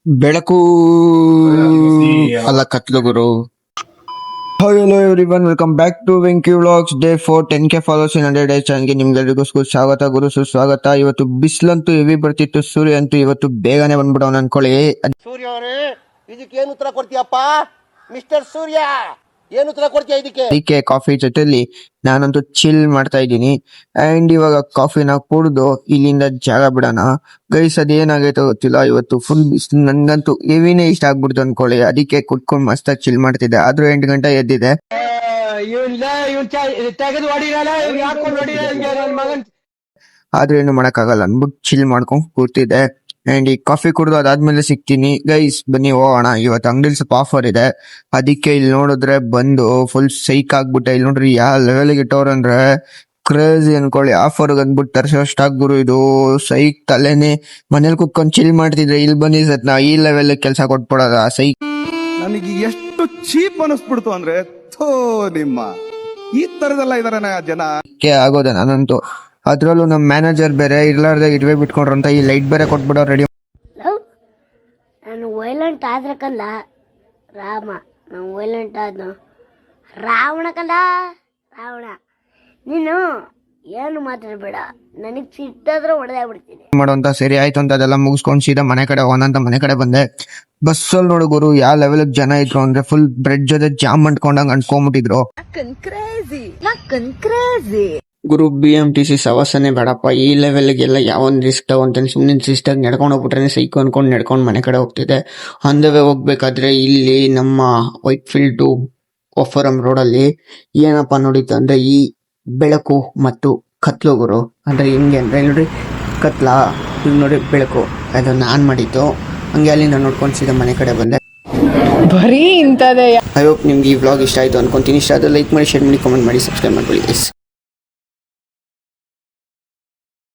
ಬೆಳಕು ಅಲ್ಲ ಕತ್ಲು ಗುರು. hello everyone, welcome back to Venky Vlogs day 4 10k followers in 100 days ಚಾನಲ್ಗೆ ನಿಮ್ಗೆಲ್ಲರಿಗೂ ಸ್ವಾಗತ ಗುರು, ಸುಸ್ವಾಗತ. ಇವತ್ತು ಬಿಸಿಲಂತೂ ಹೆವಿ ಬರ್ತಿತ್ತು, ಸೂರ್ಯ ಅಂತೂ ಇವತ್ತು ಬೇಗನೆ ಬಂದ್ಬಿಡೋನು ಅನ್ಕೊಳ್ಳಿ. ಸೂರ್ಯ ಅವರೇ, ಇದಕ್ಕೆ ಏನು ಉತ್ತರ ಕೊಡ್ತೀಯಪ್ಪ ಮಿಸ್ಟರ್ ಸೂರ್ಯ? ಏನು ಉತ್ತರ ಕೊಡ್ತೀಯ ಇದಕ್ಕೆ? ಅದಕ್ಕೆ ಕಾಫಿ ಜೊತೆಲಿ ನಾನಂತೂ ಚಿಲ್ ಮಾಡ್ತಾ ಇದ್ದೀನಿ. ಅಂಡ್ ಇವಾಗ ಕಾಫಿನ ಕುಡ್ದು ಇಲ್ಲಿಂದ ಜಾಗ ಬಿಡೋಣ ಗೈಸ್. ಅದೇನಾಗೈತೋ ಗೊತ್ತಿಲ್ಲ, ಇವತ್ತು ಫುಲ್ ಬಿಸಿಲು, ನನ್ಗಂತೂ ಹೆವಿನೇ ಇಷ್ಟ ಆಗ್ಬಿಡ್ತು ಅನ್ಕೊಳ್ಳಿ. ಅದಕ್ಕೆ ಕುಟ್ಕೊಂಡು ಮಸ್ತಾಗಿ ಚಿಲ್ ಮಾಡ್ತಿದ್ದೆ. ಆದ್ರೂ 8 ಗಂಟೆ ಎದ್ದಿದೆ. ಆದ್ರೂ ಏನು ಮಾಡಕ್ಕಾಗಲ್ಲ ಅನ್ಬಿಟ್ಟು ಚಿಲ್ ಮಾಡ್ಕೊಂಡು ಕೂತಿದ್ದೆ. ಅಂಡ್ ಈ ಕಾಫಿ ಕುಡ್ದು ಅದಾದ್ಮೇಲೆ ಸಿಗ್ತೀನಿ ಗೈಸ್. ಬನ್ನಿ ಹೋಗೋಣ. ಇವತ್ತು ಅಂಗಡಿಲಿ ಸ್ವಲ್ಪ ಆಫರ್ ಇದೆ, ಅದಕ್ಕೆ ಇಲ್ಲಿ ನೋಡಿದ್ರೆ ಬಂದು ಫುಲ್ ಸೈಕ್ ಆಗ್ಬಿಟ್ಟೆ. ಇಲ್ಲಿ ನೋಡ್ರಿ ಯಾವ ಲೆವೆಲ್ಗೆ ಇಟ್ಟವ್ರಂದ್ರೆ ಕ್ರೇಜಿ ಅನ್ಕೊಳ್ಳಿ. ಆಫರ್ಗೆ ಅಂದ್ಬಿಟ್ಟು ತರ್ಸೋಷ್ಟಾಗ್ ಗುರು, ಇದು ಸೈಕ್ ತಲೆನೆ. ಮನೇಲಿ ಕುತ್ಕೊಂಡು ಚಿಲ್ ಮಾಡ್ತಿದ್ರೆ ಇಲ್ಲಿ ಬನ್ನಿ ಸತ್ ನಾ ಈ ಲೆವೆಲ್ ಕೆಲಸ ಕೊಟ್ಬಿಡೋದ ಸೈಕ್. ನನಗೆ ಎಷ್ಟು ಚೀಪ್ ಅನಿಸ್ಬಿಡ್ತು ಅಂದ್ರೆ, ಥೋ ನಿಮ್ಮ ಈ ತರದೆಲ್ಲ ಇದಾರೆ ಜನ ಆಗೋದ. ನಾನಂತೂ ಅದ್ರಲ್ಲೂ ನಮ್ ಮ್ಯಾನೇಜರ್ ಬೇರೆ ಇರ್ಲಾರ್ದಾಗ ಇಟ್ವೇ ಬಿಟ್ಕೊಂಡ್ರು ಅಂತ ಈ ಲೈಟ್ ಬೇರೆ ಕೊಟ್ಬಿಡೋ ರೆಡಿ. ನಾನು ವೈಲೆಂಟ್ ಆದ್ರಕಲ್ಲ ರಾಮ, ನಾನು ವೈಲೆಂಟ್ ಆದ್ನು ರಾವಣ ಕಲ್ಲ ರಾವಣ. ನೀನು ಏನು ಮಾತಾಡಬೇಡ, ನನಗೆ ಸಿಟ್ಟಾದ್ರೆ ಹೊಡೆದಾಗ್ಬಿಡ್ತೀನಿ ಮಾಡೋಂತ. ಸರಿ ಆಯ್ತು ಅಂತ ಅದೆಲ್ಲ ಮುಗಿಸ್ಕೊಂಡು ಸೀದಾ ಮನೆ ಕಡೆ ಹೋಗೋಣ ಅಂತ ಮನೆ ಕಡೆ ಬಂದೆ. ಬಸ್ಸಲ್ಲಿ ನೋಡು ಗುರು ಯಾವ ಲೆವೆಲ್ ಜನ ಇದ್ರು ಅಂದ್ರೆ ಫುಲ್ ಬ್ರೆಡ್ ಜೊತೆ ಜಾಮ್ ಅಂಟ್ಕೊಂಡಂಗ್ ಅಂಟ್ಕೊಂಡ್ಬಿಟ್ಟಿದ್ರು ಗುರು. BMTC ಸವಾಸನೆ ಬೇಡಪ್ಪ ಈ ಲೆವೆಲ್ಗೆಲ್ಲ. ಯಾವೊಂದು ರಿಸ್ಕ್ ತಗೊಂತಾನೆ ಸುಮ್ಮನೆ ಶಿಸ್ಟಾಗಿ ನಡ್ಕೊಂಡು ಹೋಗ್ಬಿಟ್ರೆ ಸೈಕೋ ಅನ್ಕೊಂಡು ನಡ್ಕೊಂಡು ಮನೆ ಕಡೆ ಹೋಗ್ತಿದ್ದೆ. ಆನ್ ದ ವೇ ಹೋಗ್ಬೇಕಾದ್ರೆ ಇಲ್ಲಿ ನಮ್ಮ ವೈಟ್ ಫೀಲ್ಡ್ ಟು ಒಫರಂ ರೋಡಲ್ಲಿ ಏನಪ್ಪಾ ನೋಡಿತ್ತು ಅಂದ್ರೆ ಈ ಬೆಳಕು ಮತ್ತು ಕತ್ಲು ಗುರು. ಅಂದ್ರೆ ಹಿಂಗೆ ಅಂದ್ರೆ ನೋಡ್ರಿ ಕತ್ಲ, ಈಗ ನೋಡಿ ಬೆಳಕು, ಅದನ್ನ ಆನ್ ಮಾಡಿತ್ತು. ಹಂಗೆ ಅಲ್ಲಿಂದ ನೋಡ್ಕೊಂಡು ಸೀದಾ ಮನೆ ಕಡೆ ಬಂದೆ. ಬರೀ ಇಂಥದೇ. ಐ ಹೋಪ್ ನಿಮ್ಗೆ ಈ ವ್ಲಾಗ್ ಇಷ್ಟ ಆಯಿತು ಅನ್ಕೊಂತೀನಿ. ಇಷ್ಟ ಆದರೆ ಲೈಕ್ ಮಾಡಿ, ಶೇರ್ ಮಾಡಿ, ಕಾಮೆಂಟ್ ಮಾಡಿ, ಸಬ್ಸ್ಕ್ರೈಬ್ ಮಾಡ್ಕೊಳ್ಳಿ.